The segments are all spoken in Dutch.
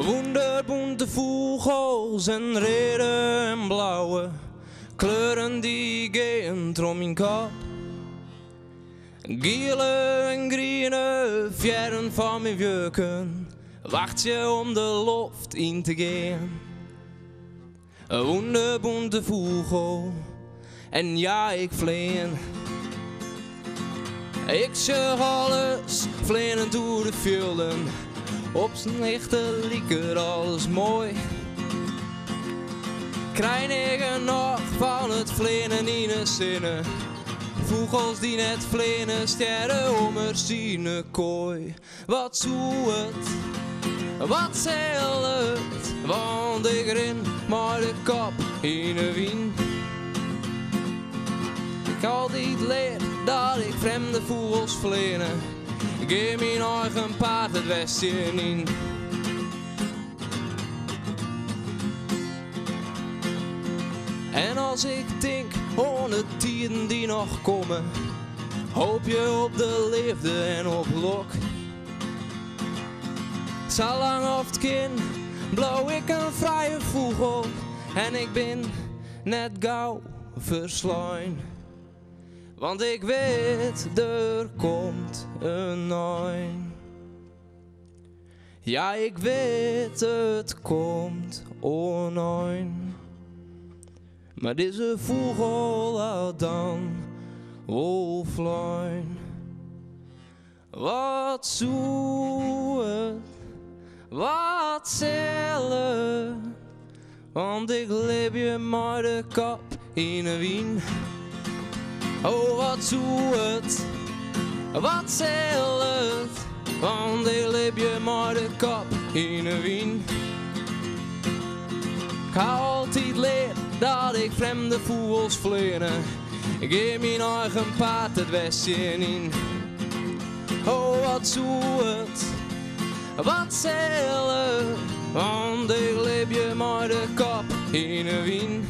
Wonderbunte vogels en rode en blauwe kleuren die gaan door mijn kop. Gele en groene vjeren van mijn wolken wacht je om de lucht in te gaan. Een wonderbunte vogel en ja, ik vleen. Ik zag alles vleenen door de velden. Op zijn echte lieker alles mooi. Krijg ik nog van het vleenen in de zinnen. Vogels die net vleenen, sterren om er zien kooi. Wat zoe het, wat zeil het, want ik ren maar de kop in de wind. Ik altijd leer dat ik vreemde vogels vleenen. Ik geef mijn eigen paard het westen in. En als ik denk aan de tijden die nog komen, hoop je op de liefde en op lok. Zolang of het kind blauw ik een vrije vogel en ik ben net gauw verslaan. Want ik weet, er komt een neun. Ja, ik weet, het komt een neun. Maar deze vogel houdt dan offline. Wat zoe het, wat zelle. Want ik leef je maar de kop in de wien. Oh, wat zoe het, wat zeil het, want ik leef je maar de kop in de wien. Ik hou altijd leer dat ik vreemde vogels vleenen. Ik geef mijn eigen paard het westen in. Oh, wat zoe het, wat zeil het, want ik leef je maar de kop in de wien.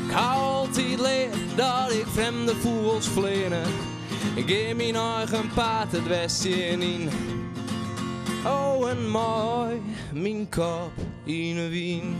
Ik hou altijd leer dat ik vreemde vogels vleenen. Ik geef mijn eigen paard het westen in. Oh, en mooi mijn kop in de wien.